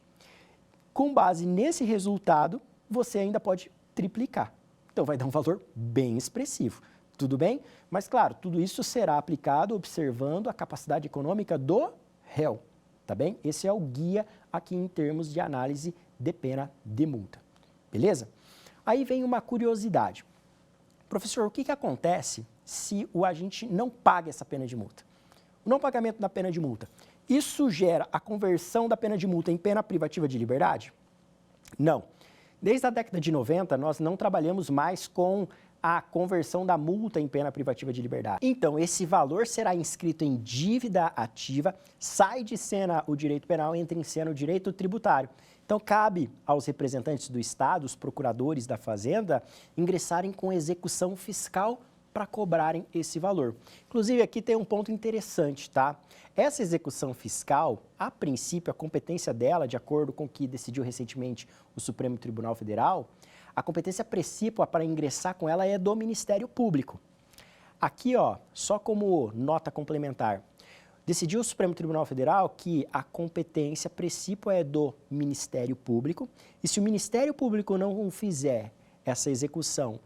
Com base nesse resultado, você ainda pode triplicar. Então, vai dar um valor bem expressivo. Tudo bem? Mas, claro, tudo isso será aplicado observando a capacidade econômica do réu. Tá bem? Esse é o guia aqui em termos de análise de pena de multa. Beleza? Aí vem uma curiosidade. Professor, o que acontece se o agente não paga essa pena de multa? O não pagamento da pena de multa, isso gera a conversão da pena de multa em pena privativa de liberdade? Não. Desde a década de 90, nós não trabalhamos mais com a conversão da multa em pena privativa de liberdade. Então, esse valor será inscrito em dívida ativa, sai de cena o direito penal e entra em cena o direito tributário. Então, cabe aos representantes do Estado, os procuradores da Fazenda, ingressarem com execução fiscal para cobrarem esse valor. Inclusive, aqui tem um ponto interessante, tá? Essa execução fiscal, a princípio, a competência dela, de acordo com o que decidiu recentemente o Supremo Tribunal Federal, a competência precípua para ingressar com ela é do Ministério Público. Aqui, ó, só como nota complementar, decidiu o Supremo Tribunal Federal que a competência precípua é do Ministério Público e se o Ministério Público não fizer essa execução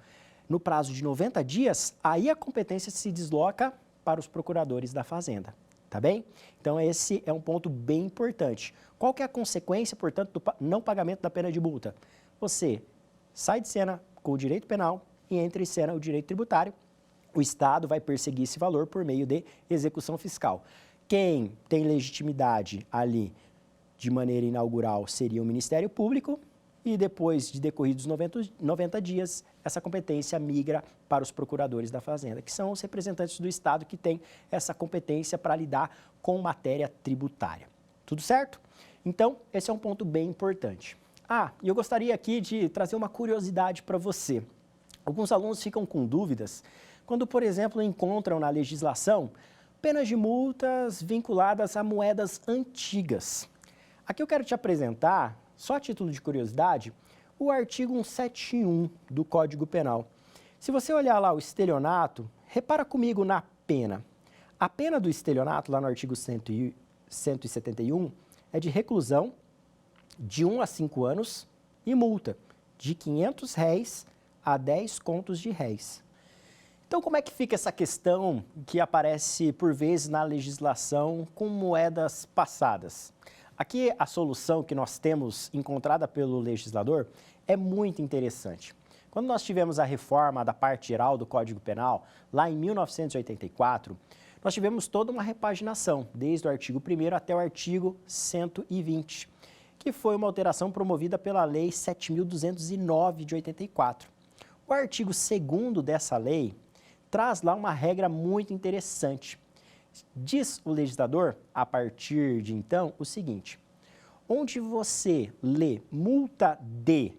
no prazo de 90 dias, aí a competência se desloca para os procuradores da Fazenda, tá bem? Então esse é um ponto bem importante. Qual que é a consequência, portanto, do não pagamento da pena de multa? Você sai de cena com o direito penal e entra em cena o direito tributário. O Estado vai perseguir esse valor por meio de execução fiscal. Quem tem legitimidade ali de maneira inaugural seria o Ministério Público e depois de decorridos 90 dias, essa competência migra para os procuradores da Fazenda, que são os representantes do Estado que têm essa competência para lidar com matéria tributária. Tudo certo? Então, esse é um ponto bem importante. E eu gostaria aqui de trazer uma curiosidade para você. Alguns alunos ficam com dúvidas quando, por exemplo, encontram na legislação penas de multas vinculadas a moedas antigas. Aqui eu quero te apresentar, só a título de curiosidade, o artigo 171 do Código Penal. Se você olhar lá o estelionato, repara comigo na pena. A pena do estelionato, lá no artigo 171, é de reclusão de 1 a 5 anos e multa de R$ 500 a 10 contos de réis. Então, como é que fica essa questão que aparece por vezes na legislação com moedas passadas? Aqui a solução que nós temos encontrada pelo legislador é muito interessante. Quando nós tivemos a reforma da parte geral do Código Penal, lá em 1984, nós tivemos toda uma repaginação, desde o artigo 1º até o artigo 120, que foi uma alteração promovida pela Lei 7.209 de 84. O artigo 2º dessa lei traz lá uma regra muito interessante. Diz o legislador, a partir de então, o seguinte: onde você lê multa de,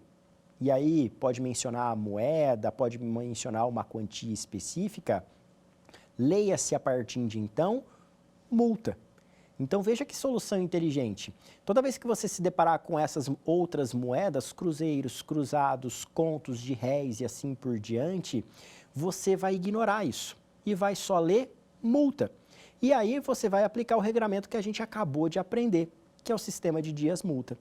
e aí pode mencionar a moeda, pode mencionar uma quantia específica, leia-se a partir de então, multa. Então veja que solução inteligente. Toda vez que você se deparar com essas outras moedas, cruzeiros, cruzados, contos de réis e assim por diante, você vai ignorar isso e vai só ler multa. E aí você vai aplicar o regramento que a gente acabou de aprender, que é o sistema de dias multa.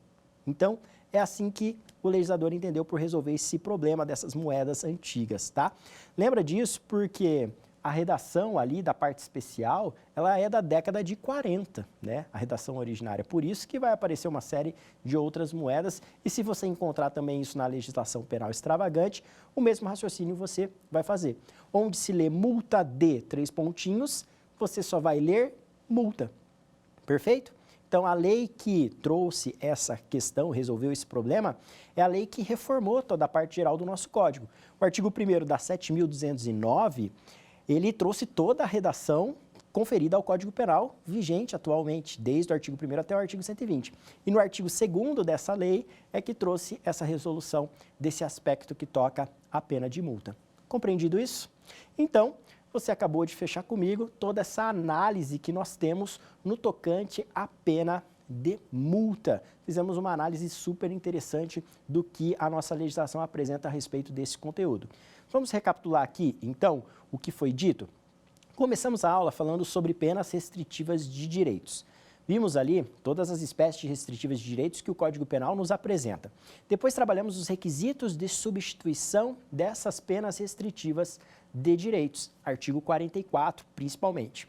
Então, é assim que o legislador entendeu por resolver esse problema dessas moedas antigas, tá? Lembra disso porque a redação ali da parte especial, ela é da década de 40, né? A redação originária. Por isso que vai aparecer uma série de outras moedas. E se você encontrar também isso na legislação penal extravagante, o mesmo raciocínio você vai fazer. Onde se lê multa de 3 pontinhos, você só vai ler multa. Perfeito? Então, a lei que trouxe essa questão, resolveu esse problema, é a lei que reformou toda a parte geral do nosso Código. O artigo 1º da 7.209, ele trouxe toda a redação conferida ao Código Penal vigente atualmente, desde o artigo 1º até o artigo 120. E no artigo 2º dessa lei é que trouxe essa resolução desse aspecto que toca a pena de multa. Compreendido isso? Então, você acabou de fechar comigo toda essa análise que nós temos no tocante à pena de multa. Fizemos uma análise super interessante do que a nossa legislação apresenta a respeito desse conteúdo. Vamos recapitular aqui, então, o que foi dito? Começamos a aula falando sobre penas restritivas de direitos. Vimos ali todas as espécies restritivas de direitos que o Código Penal nos apresenta. Depois trabalhamos os requisitos de substituição dessas penas restritivas de direitos, artigo 44 principalmente.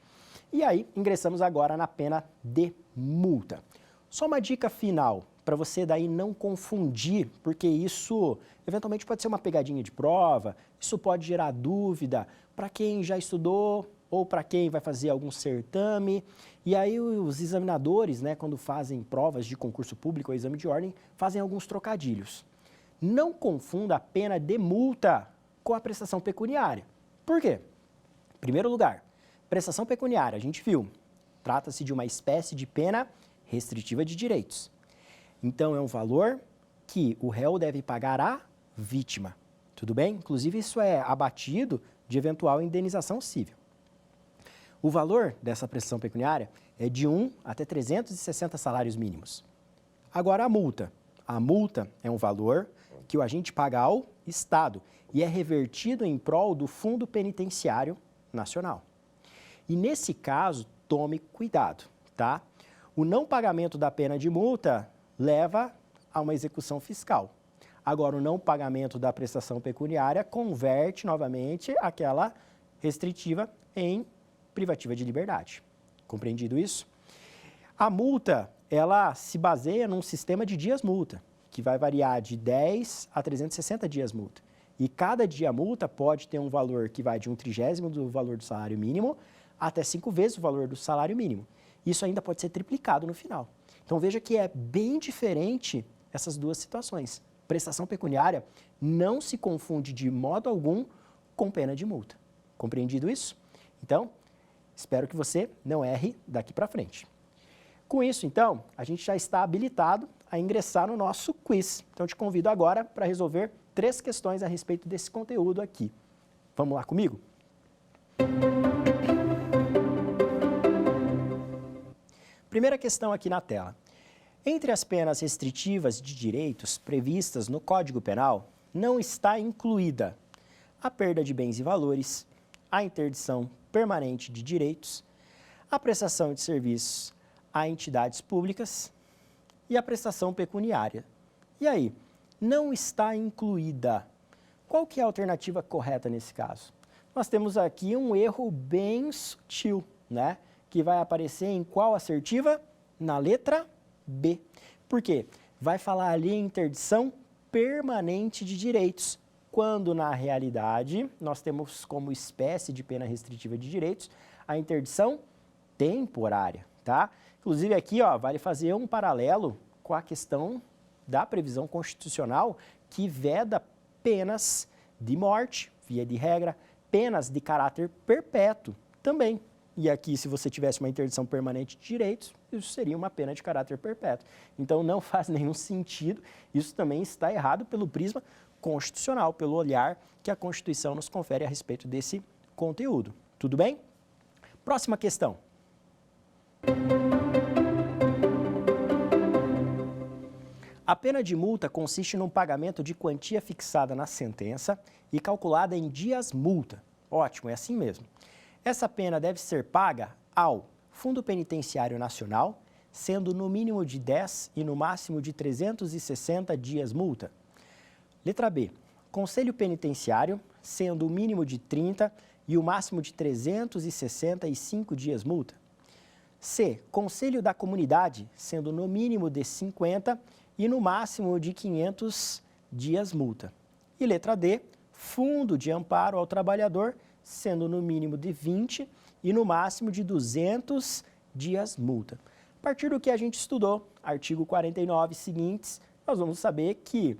E aí ingressamos agora na pena de multa. Só uma dica final, para você daí não confundir, porque isso eventualmente pode ser uma pegadinha de prova, isso pode gerar dúvida para quem já estudou ou para quem vai fazer algum certame. E aí os examinadores, quando fazem provas de concurso público ou exame de ordem, fazem alguns trocadilhos. Não confunda a pena de multa com a prestação pecuniária. Por quê? Em primeiro lugar, prestação pecuniária, a gente viu, trata-se de uma espécie de pena restritiva de direitos. Então, é um valor que o réu deve pagar à vítima. Tudo bem? Inclusive, isso é abatido de eventual indenização civil. O valor dessa prestação pecuniária é de 1 até 360 salários mínimos. Agora, a multa. A multa é um valor que o agente paga ao Estado e é revertido em prol do Fundo Penitenciário Nacional. E nesse caso, tome cuidado, tá? O não pagamento da pena de multa leva a uma execução fiscal. Agora, o não pagamento da prestação pecuniária converte novamente aquela restritiva em privativa de liberdade. Compreendido isso? A multa, ela se baseia num sistema de dias multa, que vai variar de 10 a 360 dias multa. E cada dia multa pode ter um valor que vai de 1/30 do valor do salário mínimo até 5 vezes o valor do salário mínimo. Isso ainda pode ser triplicado no final. Então veja que é bem diferente essas duas situações. Prestação pecuniária não se confunde de modo algum com pena de multa. Compreendido isso? Então, espero que você não erre daqui para frente. Com isso, então, a gente já está habilitado a ingressar no nosso quiz. Então, te convido agora para resolver 3 questões a respeito desse conteúdo aqui. Vamos lá comigo? Primeira questão aqui na tela. Entre as penas restritivas de direitos previstas no Código Penal, não está incluída a perda de bens e valores, a interdição permanente de direitos, a prestação de serviços a entidades públicas e a prestação pecuniária. E aí, não está incluída. Qual que é a alternativa correta nesse caso? Nós temos aqui um erro bem sutil, que vai aparecer em qual assertiva? Na letra B. Por quê? Vai falar ali em interdição permanente de direitos, quando na realidade nós temos como espécie de pena restritiva de direitos a interdição temporária, tá? Inclusive aqui, vale fazer um paralelo com a questão da previsão constitucional que veda penas de morte, via de regra, penas de caráter perpétuo também. E aqui, se você tivesse uma interdição permanente de direitos, isso seria uma pena de caráter perpétuo. Então, não faz nenhum sentido. Isso também está errado pelo prisma constitucional, pelo olhar que a Constituição nos confere a respeito desse conteúdo. Tudo bem? Próxima questão. A pena de multa consiste num pagamento de quantia fixada na sentença e calculada em dias multa. Ótimo, é assim mesmo. Essa pena deve ser paga ao Fundo Penitenciário Nacional, sendo no mínimo de 10 e no máximo de 360 dias multa. Letra B. Conselho Penitenciário, sendo o mínimo de 30 e o máximo de 365 dias multa. C. Conselho da Comunidade, sendo no mínimo de 50 e no máximo de 500 dias multa. E letra D. Fundo de Amparo ao Trabalhador, sendo no mínimo de 20 e no máximo de 200 dias multa. A partir do que a gente estudou, artigo 49 seguintes, nós vamos saber que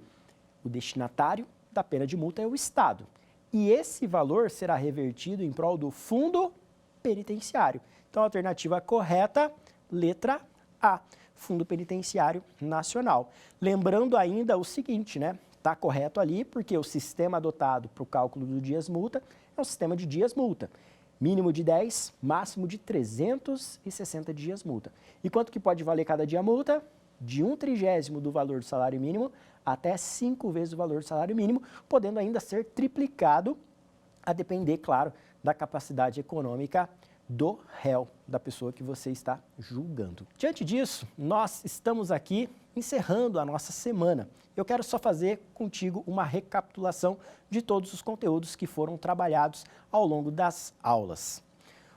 o destinatário da pena de multa é o Estado. e esse valor será revertido em prol do fundo penitenciário. Então, a alternativa correta, letra A, Fundo Penitenciário Nacional. Lembrando ainda o seguinte, né? Está correto ali, porque o sistema adotado para o cálculo do dias-multa é um sistema de dias-multa. Mínimo de 10, máximo de 360 dias-multa. E quanto que pode valer cada dia-multa? De 1/30 do valor do salário mínimo até 5 vezes o valor do salário mínimo, podendo ainda ser triplicado, a depender, claro, da capacidade econômica do réu, da pessoa que você está julgando. Diante disso, nós estamos aqui encerrando a nossa semana. Eu quero só fazer contigo uma recapitulação de todos os conteúdos que foram trabalhados ao longo das aulas.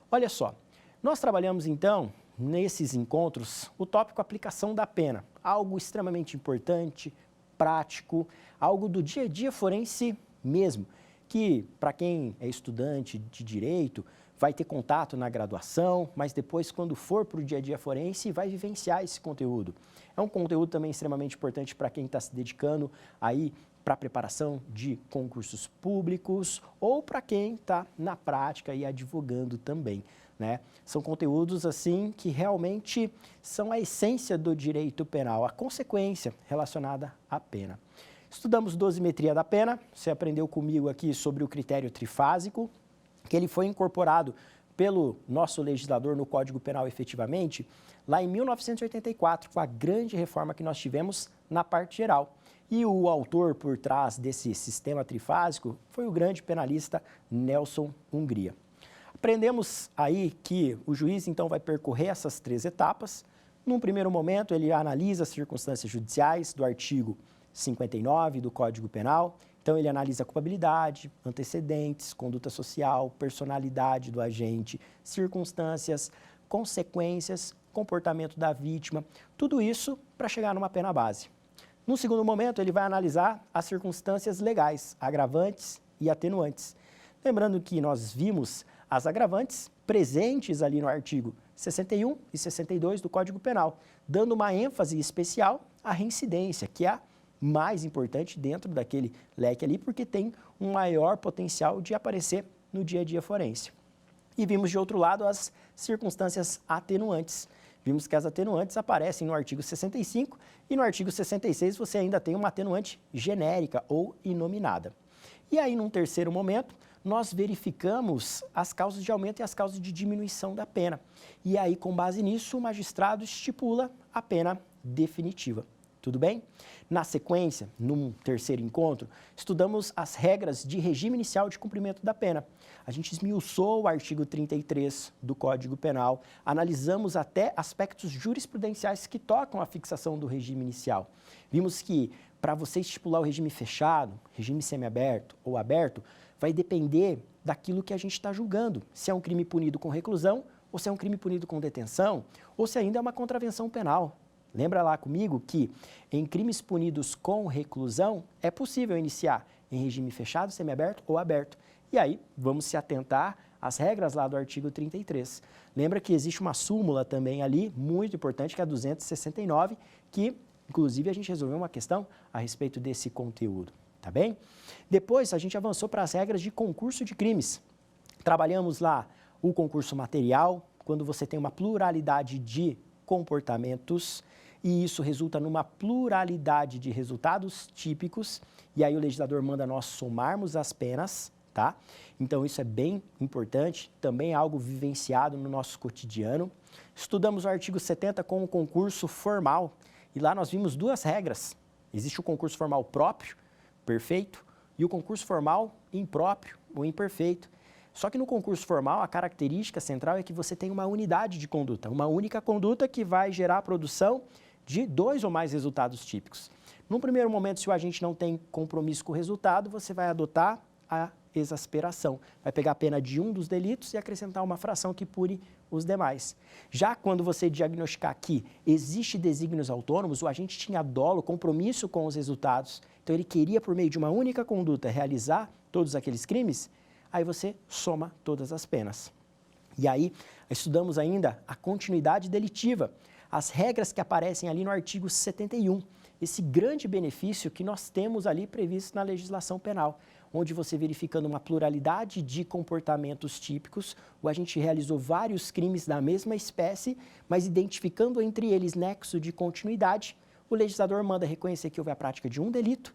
Olha só, nós trabalhamos então, nesses encontros, o tópico aplicação da pena, algo extremamente importante, prático, algo do dia a dia forense mesmo, que para quem é estudante de direito, vai ter contato na graduação, mas depois, quando for para o dia a dia forense, vai vivenciar esse conteúdo. É um conteúdo também extremamente importante para quem está se dedicando aí para a preparação de concursos públicos ou para quem está na prática e advogando também, né? São conteúdos assim que realmente são a essência do direito penal, a consequência relacionada à pena. Estudamos dosimetria da pena, você aprendeu comigo aqui sobre o critério trifásico, que ele foi incorporado pelo nosso legislador no Código Penal efetivamente, lá em 1984, com a grande reforma que nós tivemos na parte geral. E o autor por trás desse sistema trifásico foi o grande penalista Nelson Hungria. Aprendemos aí que o juiz então vai percorrer essas 3 etapas. Num primeiro momento, ele analisa as circunstâncias judiciais do artigo 59 do Código Penal. Então, ele analisa a culpabilidade, antecedentes, conduta social, personalidade do agente, circunstâncias, consequências, comportamento da vítima, tudo isso para chegar numa pena base. No segundo momento, ele vai analisar as circunstâncias legais, agravantes e atenuantes. Lembrando que nós vimos as agravantes presentes ali no artigo 61 e 62 do Código Penal, dando uma ênfase especial à reincidência, que é a mais importante dentro daquele leque ali, porque tem um maior potencial de aparecer no dia a dia forense. E vimos de outro lado as circunstâncias atenuantes. Vimos que as atenuantes aparecem no artigo 65 e no artigo 66 você ainda tem uma atenuante genérica ou inominada. E aí, num terceiro momento, nós verificamos as causas de aumento e as causas de diminuição da pena. E aí, com base nisso, o magistrado estipula a pena definitiva. Tudo bem? Na sequência, num terceiro encontro, estudamos as regras de regime inicial de cumprimento da pena. A gente esmiuçou o artigo 33 do Código Penal, analisamos até aspectos jurisprudenciais que tocam a fixação do regime inicial. Vimos que, para você estipular o regime fechado, regime semiaberto ou aberto, vai depender daquilo que a gente está julgando. Se é um crime punido com reclusão, ou se é um crime punido com detenção, ou se ainda é uma contravenção penal. Lembra lá comigo que em crimes punidos com reclusão é possível iniciar em regime fechado, semiaberto ou aberto. E aí vamos se atentar às regras lá do artigo 33. Lembra que existe uma súmula também ali, muito importante, que é a 269, que inclusive a gente resolveu uma questão a respeito desse conteúdo, tá bem? Depois a gente avançou para as regras de concurso de crimes. Trabalhamos lá o concurso material, quando você tem uma pluralidade de comportamentos, e isso resulta numa pluralidade de resultados típicos, e aí o legislador manda nós somarmos as penas, tá? Então isso é bem importante, também é algo vivenciado no nosso cotidiano. Estudamos o artigo 70 com o concurso formal, e lá nós vimos 2 regras. Existe o concurso formal próprio, perfeito, e o concurso formal impróprio ou imperfeito. Só que no concurso formal, a característica central é que você tem uma unidade de conduta, uma única conduta que vai gerar a produção de 2 ou mais resultados típicos. Num primeiro momento, se o agente não tem compromisso com o resultado, você vai adotar a exasperação. Vai pegar a pena de um dos delitos e acrescentar uma fração que pune os demais. Já quando você diagnosticar que existe desígnios autônomos, o agente tinha dolo, compromisso com os resultados, então ele queria, por meio de uma única conduta, realizar todos aqueles crimes, aí você soma todas as penas. E aí, estudamos ainda a continuidade delitiva, as regras que aparecem ali no artigo 71, esse grande benefício que nós temos ali previsto na legislação penal, onde você, verificando uma pluralidade de comportamentos típicos, o agente realizou vários crimes da mesma espécie, mas identificando entre eles nexo de continuidade, o legislador manda reconhecer que houve a prática de um delito,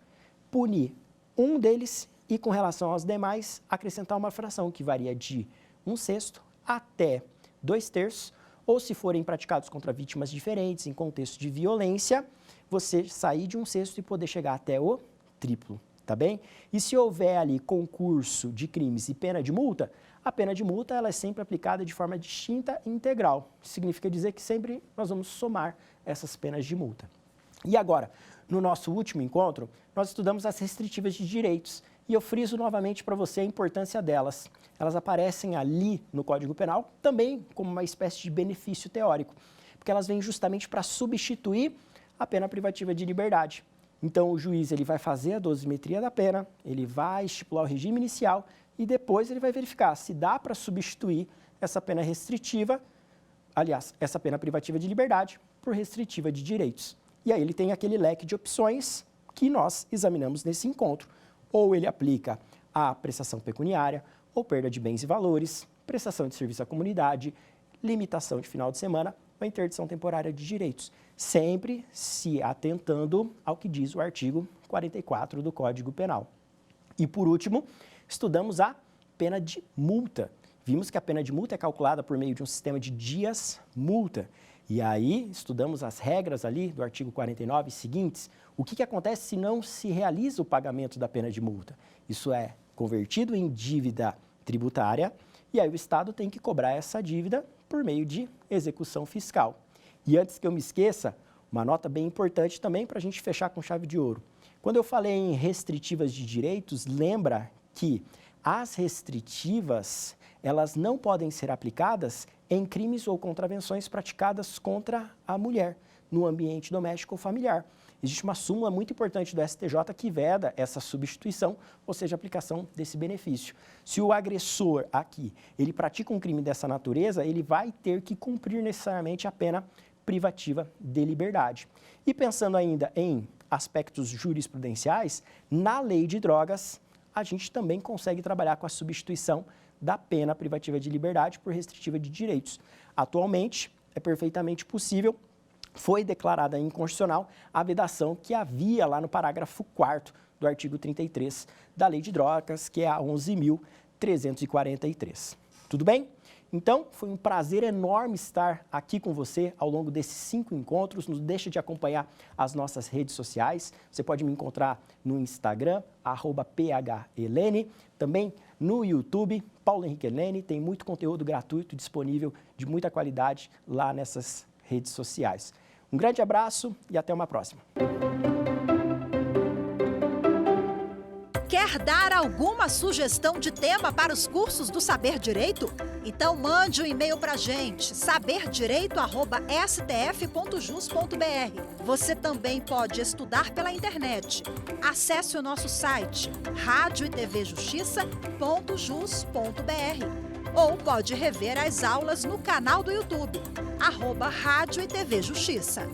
punir um deles e, com relação aos demais, acrescentar uma fração que varia de 1/6 até 2/3, ou se forem praticados contra vítimas diferentes, em contexto de violência, você sair de 1/6 e poder chegar até o triplo, tá bem? E se houver ali concurso de crimes e pena de multa, a pena de multa ela é sempre aplicada de forma distinta e integral. Significa dizer que sempre nós vamos somar essas penas de multa. E agora, no nosso último encontro, nós estudamos as restritivas de direitos. E eu friso novamente para você a importância delas. Elas aparecem ali no Código Penal também como uma espécie de benefício teórico, porque elas vêm justamente para substituir a pena privativa de liberdade. Então, o juiz ele vai fazer a dosimetria da pena, ele vai estipular o regime inicial e depois ele vai verificar se dá para substituir essa pena restritiva, aliás, essa pena privativa de liberdade, por restritiva de direitos. E aí ele tem aquele leque de opções que nós examinamos nesse encontro. Ou ele aplica a prestação pecuniária, ou perda de bens e valores, prestação de serviço à comunidade, limitação de final de semana ou interdição temporária de direitos, sempre se atentando ao que diz o artigo 44 do Código Penal. E, por último, estudamos a pena de multa. Vimos que a pena de multa é calculada por meio de um sistema de dias-multa. E aí, estudamos as regras ali do artigo 49 seguintes. O que acontece se não se realiza o pagamento da pena de multa? Isso é convertido em dívida tributária e aí o Estado tem que cobrar essa dívida por meio de execução fiscal. E antes que eu me esqueça, uma nota bem importante também para a gente fechar com chave de ouro. Quando eu falei em restritivas de direitos, lembra que as restritivas, elas não podem ser aplicadas em crimes ou contravenções praticadas contra a mulher, no ambiente doméstico ou familiar. Existe uma súmula muito importante do STJ que veda essa substituição, ou seja, a aplicação desse benefício. Se o agressor aqui, ele pratica um crime dessa natureza, ele vai ter que cumprir necessariamente a pena privativa de liberdade. E pensando ainda em aspectos jurisprudenciais, na lei de drogas, a gente também consegue trabalhar com a substituição da pena privativa de liberdade por restritiva de direitos. Atualmente, é perfeitamente possível. Foi declarada inconstitucional a vedação que havia lá no parágrafo 4º do artigo 33 da Lei de Drogas, que é a 11.343. Tudo bem? Então, foi um prazer enorme estar aqui com você ao longo desses 5 encontros. Não deixe de acompanhar as nossas redes sociais. Você pode me encontrar no Instagram, @phelene, também no YouTube, Paulo Henrique Helene. Tem muito conteúdo gratuito disponível de muita qualidade lá nessas redes sociais. Um grande abraço e até uma próxima. Quer dar alguma sugestão de tema para os cursos do Saber Direito? Então mande um e-mail para a gente, saberdireito@stf.jus.br. Você também pode estudar pela internet. Acesse o nosso site radioetvjustiça.jus.br ou pode rever as aulas no canal do YouTube, @Rádio e TV Justiça.